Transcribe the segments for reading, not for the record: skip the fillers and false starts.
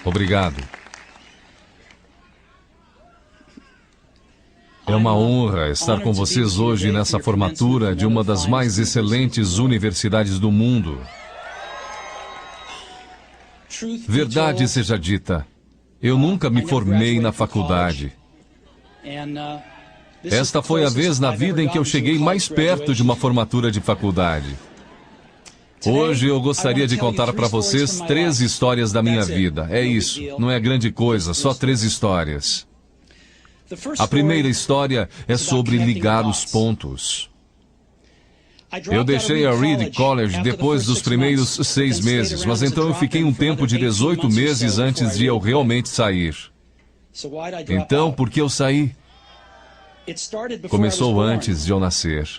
Obrigado. É uma honra estar com vocês hoje nessa formatura de uma das mais excelentes universidades do mundo. Verdade seja dita, eu nunca me formei na faculdade. Esta foi a vez na vida em que eu cheguei mais perto de uma formatura de faculdade. Hoje eu gostaria de contar para vocês 3 histórias da minha vida. É isso, não é grande coisa, só 3 histórias. A primeira história é sobre ligar os pontos. Eu deixei a Reed College depois dos primeiros 6 meses, mas então eu fiquei um tempo de 18 meses antes de eu realmente sair. Então, por que eu saí? Começou antes de eu nascer.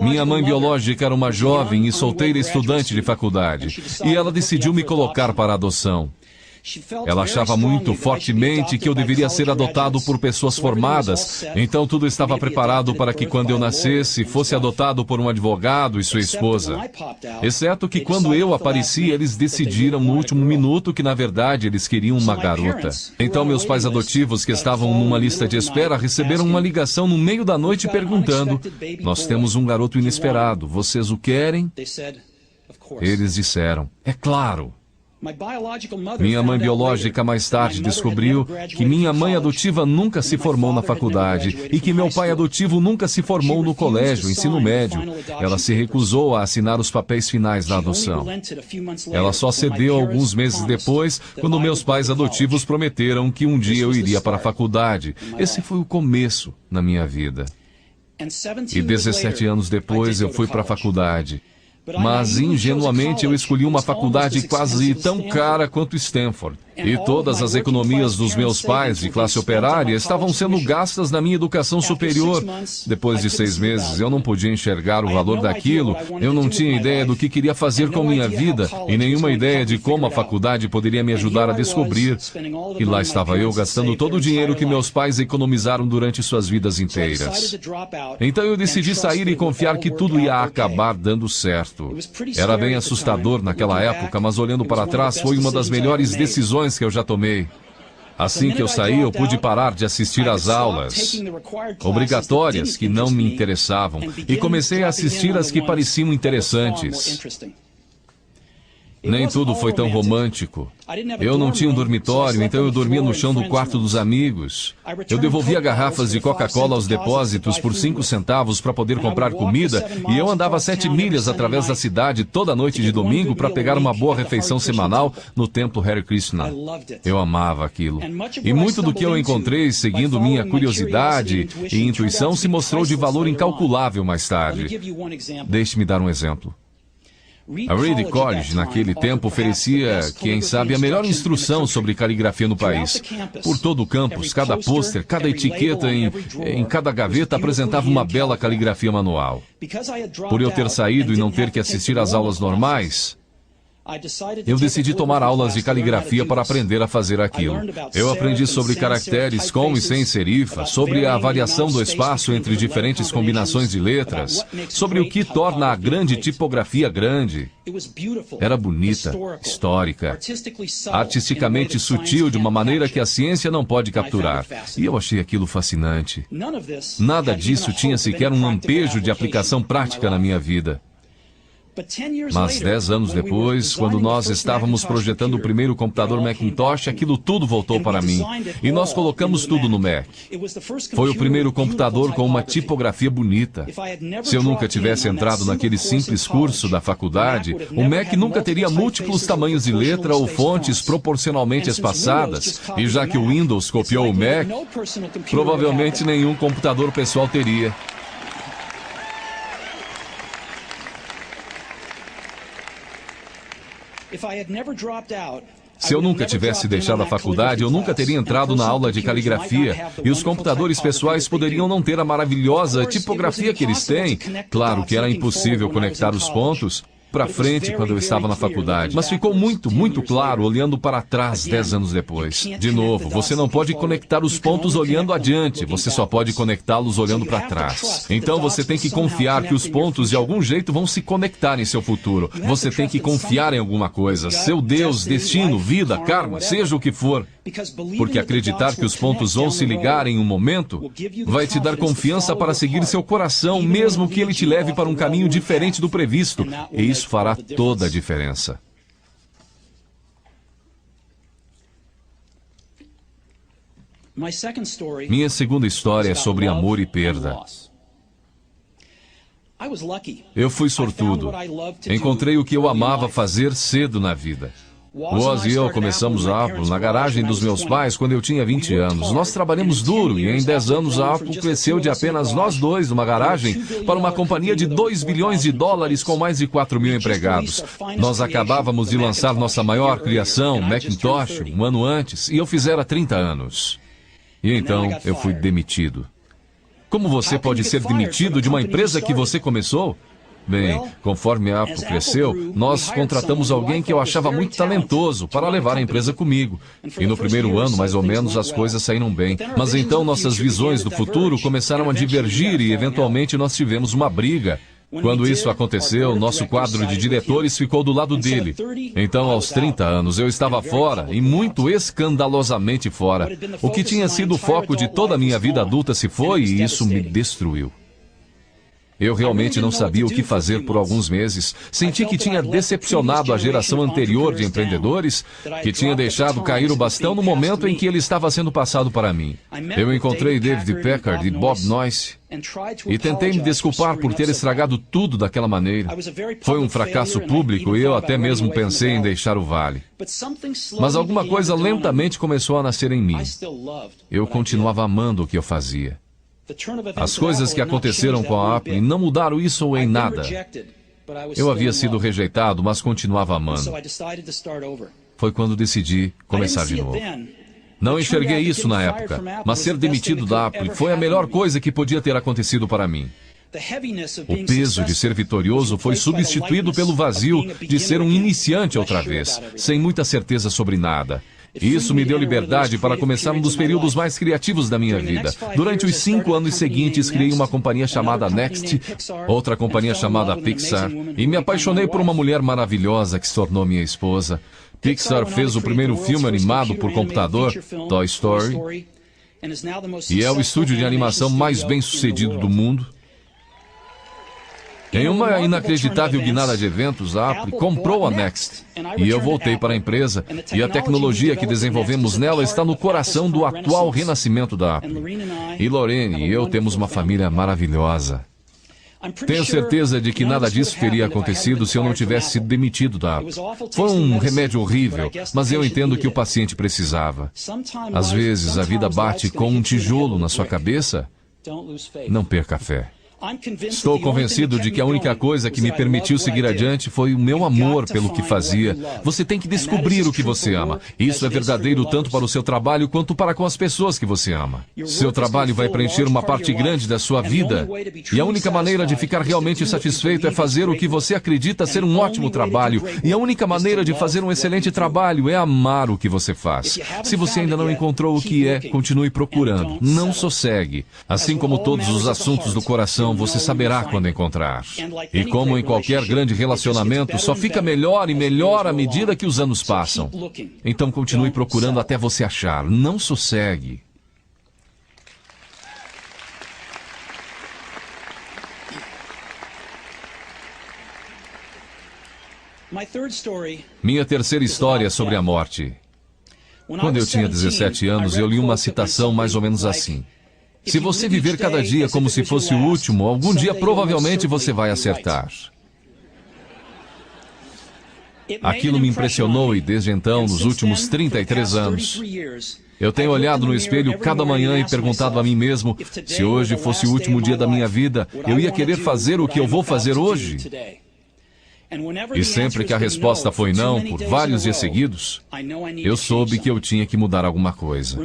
Minha mãe biológica era uma jovem e solteira estudante de faculdade, e ela decidiu me colocar para adoção. Ela achava muito fortemente que eu deveria ser adotado por pessoas formadas, então tudo estava preparado para que quando eu nascesse, fosse adotado por um advogado e sua esposa. Exceto que quando eu apareci, eles decidiram no último minuto que na verdade eles queriam uma garota. Então meus pais adotivos, que estavam numa lista de espera, receberam uma ligação no meio da noite perguntando: "Nós temos um garoto inesperado, vocês o querem?" Eles disseram: "É claro." Minha mãe biológica mais tarde descobriu que minha mãe adotiva nunca se formou na faculdade e que meu pai adotivo nunca se formou no colégio, ensino médio. Ela se recusou a assinar os papéis finais da adoção. Ela só cedeu alguns meses depois, quando meus pais adotivos prometeram que um dia eu iria para a faculdade. Esse foi o começo na minha vida. E 17 anos depois eu fui para a faculdade. Mas, ingenuamente, eu escolhi uma faculdade quase tão cara quanto Stanford. E todas as economias dos meus pais de classe operária estavam sendo gastas na minha educação superior. Depois de 6 meses, eu não podia enxergar o valor daquilo, eu não tinha ideia do que queria fazer com minha vida e nenhuma ideia de como a faculdade poderia me ajudar a descobrir. E lá estava eu gastando todo o dinheiro que meus pais economizaram durante suas vidas inteiras. Então eu decidi sair e confiar que tudo ia acabar dando certo. Era bem assustador naquela época, mas olhando para trás foi uma das melhores decisões que eu já tomei. Assim que eu saí, eu pude parar de assistir às aulas obrigatórias que não me interessavam e comecei a assistir às que pareciam interessantes. Nem tudo foi tão romântico. Eu não tinha um dormitório, então eu dormia no chão do quarto dos amigos. Eu devolvia garrafas de Coca-Cola aos depósitos por 5 centavos para poder comprar comida, e eu andava 7 milhas através da cidade toda noite de domingo para pegar uma boa refeição semanal no templo Hare Krishna. Eu amava aquilo. E muito do que eu encontrei seguindo minha curiosidade e intuição se mostrou de valor incalculável mais tarde. Deixe-me dar um exemplo. A Reed College, naquele tempo, oferecia, quem sabe, a melhor instrução sobre caligrafia no país. Por todo o campus, cada pôster, cada etiqueta em cada gaveta apresentava uma bela caligrafia manual. Por eu ter saído e não ter que assistir às aulas normais, eu decidi tomar aulas de caligrafia para aprender a fazer aquilo. Eu aprendi sobre caracteres com e sem serifa, sobre a variação do espaço entre diferentes combinações de letras, sobre o que torna a grande tipografia grande. Era bonita, histórica, artisticamente sutil de uma maneira que a ciência não pode capturar. E eu achei aquilo fascinante. Nada disso tinha sequer um lampejo de aplicação prática na minha vida. Mas 10 anos depois, quando nós estávamos projetando o primeiro computador Macintosh, aquilo tudo voltou para mim. E nós colocamos tudo no Mac. Foi o primeiro computador com uma tipografia bonita. Se eu nunca tivesse entrado naquele simples curso da faculdade, o Mac nunca teria múltiplos tamanhos de letra ou fontes proporcionalmente espaçadas. E já que o Windows copiou o Mac, provavelmente nenhum computador pessoal teria. Se eu nunca tivesse deixado a faculdade, eu nunca teria entrado na aula de caligrafia, e os computadores pessoais poderiam não ter a maravilhosa tipografia que eles têm. Claro que era impossível conectar os pontos. para frente quando eu estava na faculdade, mas ficou muito claro olhando para trás 10 anos depois. De novo, você não pode conectar os pontos olhando adiante, você só pode conectá-los olhando para trás. Então você tem que confiar que os pontos de algum jeito vão se conectar em seu futuro. Você tem que confiar em alguma coisa, seu Deus, destino, vida, karma, seja o que for. Porque acreditar que os pontos vão se ligar em um momento vai te dar confiança para seguir seu coração, mesmo que ele te leve para um caminho diferente do previsto. E isso fará toda a diferença. Minha segunda história é sobre amor e perda. Eu fui sortudo. Encontrei o que eu amava fazer cedo na vida. Woz e eu começamos a Apple na garagem dos meus pais quando eu tinha 20 anos. Nós trabalhamos duro e em 10 anos a Apple cresceu de apenas nós dois numa garagem para uma companhia de $2 bilhões com mais de 4 mil empregados. Nós acabávamos de lançar nossa maior criação, Macintosh, um ano antes, e eu fizera 30 anos. E então eu fui demitido. Como você pode ser demitido de uma empresa que você começou? Bem, conforme a Apple cresceu, nós contratamos alguém que eu achava muito talentoso para levar a empresa comigo. E no primeiro ano, mais ou menos, as coisas saíram bem. Mas então nossas visões do futuro começaram a divergir e, eventualmente, nós tivemos uma briga. Quando isso aconteceu, nosso quadro de diretores ficou do lado dele. Então, aos 30 anos, eu estava fora, e muito escandalosamente fora. O que tinha sido o foco de toda a minha vida adulta se foi, e isso me destruiu. Eu realmente não sabia o que fazer por alguns meses. Senti que tinha decepcionado a geração anterior de empreendedores, que tinha deixado cair o bastão no momento em que ele estava sendo passado para mim. Eu encontrei David Packard e Bob Noyce e tentei me desculpar por ter estragado tudo daquela maneira. Foi um fracasso público e eu até mesmo pensei em deixar o vale. Mas alguma coisa lentamente começou a nascer em mim. Eu continuava amando o que eu fazia. As coisas que aconteceram com a Apple não mudaram isso em nada. Eu havia sido rejeitado, mas continuava amando. Foi quando decidi começar de novo. Não enxerguei isso na época, mas ser demitido da Apple foi a melhor coisa que podia ter acontecido para mim. O peso de ser vitorioso foi substituído pelo vazio de ser um iniciante outra vez, sem muita certeza sobre nada. E isso me deu liberdade para começar um dos períodos mais criativos da minha vida. Durante os 5 anos seguintes, criei uma companhia chamada Next, outra companhia chamada Pixar, e me apaixonei por uma mulher maravilhosa que se tornou minha esposa. Pixar fez o primeiro filme animado por computador, Toy Story, e é o estúdio de animação mais bem-sucedido do mundo. Em uma inacreditável guinada de eventos, a Apple comprou a Next. E eu voltei para a empresa, e a tecnologia que desenvolvemos nela está no coração do atual renascimento da Apple. E Lorraine e eu temos uma família maravilhosa. Tenho certeza de que nada disso teria acontecido se eu não tivesse sido demitido da Apple. Foi um remédio horrível, mas eu entendo que o paciente precisava. Às vezes a vida bate com um tijolo na sua cabeça. Não perca a fé. Estou convencido de que a única coisa que me permitiu seguir adiante foi o meu amor pelo que fazia. Você tem que descobrir o que você ama. Isso é verdadeiro tanto para o seu trabalho quanto para com as pessoas que você ama. Seu trabalho vai preencher uma parte grande da sua vida. E a única maneira de ficar realmente satisfeito é fazer o que você acredita ser um ótimo trabalho. E a única maneira de fazer um excelente trabalho é amar o que você faz. Se você ainda não encontrou o que é, continue procurando. Não sossegue. Assim como todos os assuntos do coração, você saberá quando encontrar. E como em qualquer grande relacionamento, só fica melhor e melhor à medida que os anos passam. Então continue procurando até você achar. Não sossegue. Minha terceira história é sobre a morte. Quando eu tinha 17 anos, eu li uma citação mais ou menos assim: se você viver cada dia como se fosse o último, algum dia provavelmente você vai acertar. Aquilo me impressionou e desde então, nos últimos 33 anos, eu tenho olhado no espelho cada manhã e perguntado a mim mesmo, se hoje fosse o último dia da minha vida, eu ia querer fazer o que eu vou fazer hoje? E sempre que a resposta foi não, por vários dias seguidos, eu soube que eu tinha que mudar alguma coisa.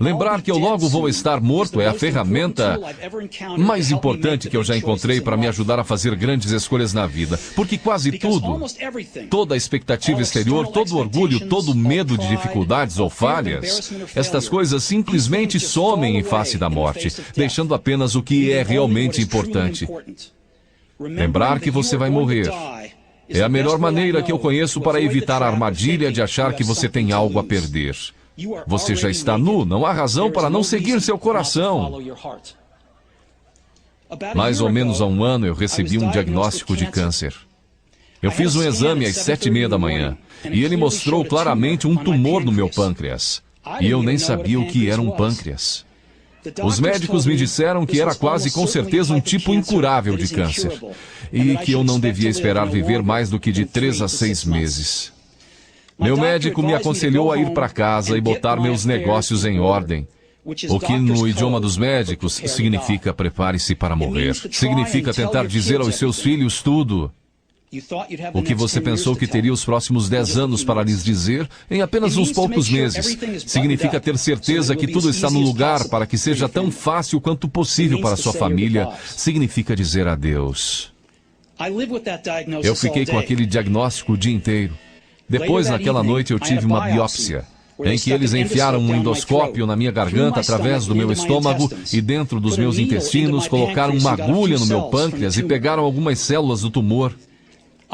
Lembrar que eu logo vou estar morto é a ferramenta mais importante que eu já encontrei para me ajudar a fazer grandes escolhas na vida. Porque quase tudo, toda a expectativa exterior, todo o orgulho, todo o medo de dificuldades ou falhas, estas coisas simplesmente somem em face da morte, deixando apenas o que é realmente importante. Lembrar que você vai morrer é a melhor maneira que eu conheço para evitar a armadilha de achar que você tem algo a perder. Você já está nu, não há razão para não seguir seu coração. Mais ou menos há um ano eu recebi um diagnóstico de câncer. Eu fiz um exame às 7h30 da manhã e ele mostrou claramente um tumor no meu pâncreas. E eu nem sabia o que era um pâncreas. Os médicos me disseram que era quase com certeza um tipo incurável de câncer e que eu não devia esperar viver mais do que de 3 a 6 meses. Meu médico me aconselhou a ir para casa e botar meus negócios em ordem, o que no idioma dos médicos significa prepare-se para morrer. Significa tentar dizer aos seus filhos tudo o que você pensou que teria os próximos 10 anos para lhes dizer em apenas uns poucos meses. Significa ter certeza que tudo está no lugar para que seja tão fácil quanto possível para sua família. Significa dizer adeus. Eu fiquei com aquele diagnóstico o dia inteiro. Depois, naquela noite, eu tive uma biópsia, em que eles enfiaram um endoscópio na minha garganta através do meu estômago e dentro dos meus intestinos, colocaram uma agulha no meu pâncreas e pegaram algumas células do tumor.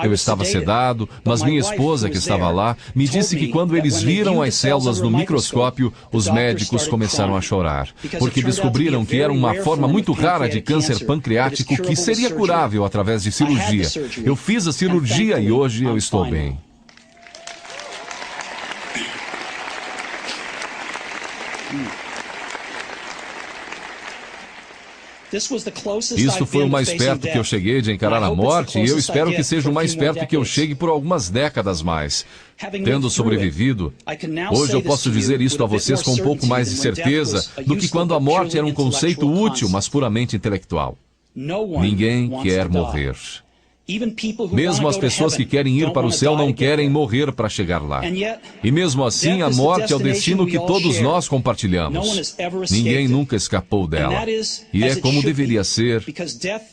Eu estava sedado, mas minha esposa, que estava lá, me disse que quando eles viram as células no microscópio, os médicos começaram a chorar, porque descobriram que era uma forma muito rara de câncer pancreático que seria curável através de cirurgia. Eu fiz a cirurgia e hoje eu estou bem. Isto foi o mais perto que eu cheguei de encarar a morte e eu espero que seja o mais perto que eu chegue por algumas décadas mais. Tendo sobrevivido, hoje eu posso dizer isto a vocês com um pouco mais de certeza do que quando a morte era um conceito útil, mas puramente intelectual. Ninguém quer morrer. Mesmo as pessoas que querem ir para o céu não querem morrer para chegar lá. E mesmo assim, a morte é o destino que todos nós compartilhamos. Ninguém nunca escapou dela. E é como deveria ser,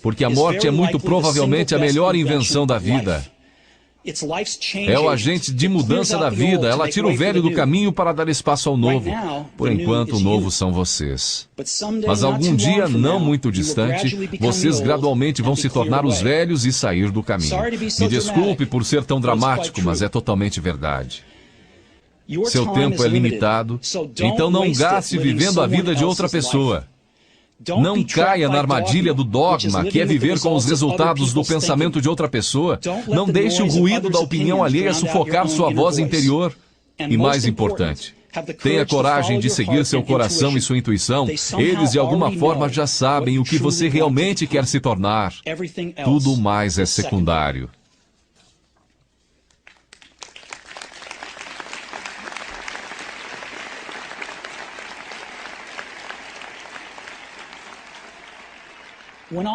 porque a morte é muito provavelmente a melhor invenção da vida. É o agente de mudança da vida. Ela tira o velho do caminho para dar espaço ao novo. Por enquanto, o novo são vocês. Mas algum dia, não muito distante, vocês gradualmente vão se tornar os velhos e sair do caminho. Me desculpe por ser tão dramático, mas é totalmente verdade. Seu tempo é limitado, então não gaste vivendo a vida de outra pessoa. Não caia na armadilha do dogma, que é viver com os resultados do pensamento de outra pessoa. Não deixe o ruído da opinião alheia sufocar sua voz interior. E mais importante, tenha coragem de seguir seu coração e sua intuição. Eles, de alguma forma, já sabem o que você realmente quer se tornar. Tudo mais é secundário.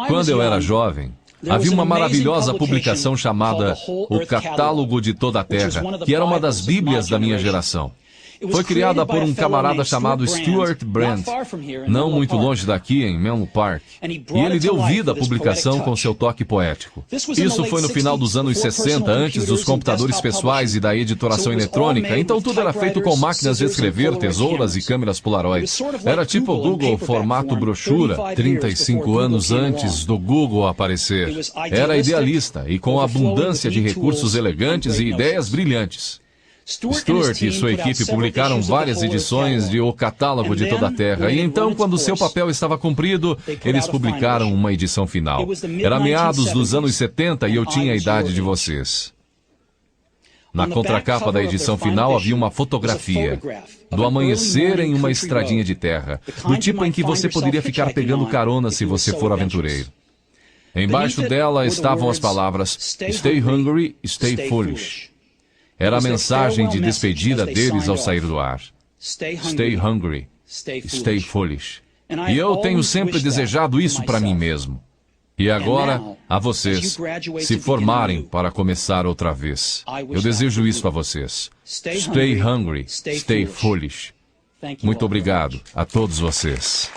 Quando eu era jovem, havia uma maravilhosa publicação chamada O Catálogo de Toda a Terra, que era uma das Bíblias da minha geração. Foi criada por um camarada chamado Stuart Brand, não muito longe daqui, em Menlo Park. E ele deu vida à publicação com seu toque poético. Isso foi no final dos anos 60, antes dos computadores pessoais e da editoração eletrônica, então tudo era feito com máquinas de escrever, tesouras e câmeras Polaroid. Era tipo o Google formato brochura, 35 anos antes do Google aparecer. Era idealista e com abundância de recursos elegantes e ideias brilhantes. Stuart e sua equipe publicaram várias edições de O Catálogo de Toda a Terra, e então, quando seu papel estava cumprido, eles publicaram uma edição final. Era meados dos anos 70 e eu tinha a idade de vocês. Na contracapa da edição final havia uma fotografia do amanhecer em uma estradinha de terra, do tipo em que você poderia ficar pegando carona se você for aventureiro. Embaixo dela estavam as palavras Stay hungry, stay foolish. Era a mensagem de despedida deles ao sair do ar. Stay hungry, stay foolish. E eu tenho sempre desejado isso para mim mesmo. E agora, a vocês, se formarem para começar outra vez. Eu desejo isso a vocês. Stay hungry, stay foolish. Muito obrigado a todos vocês.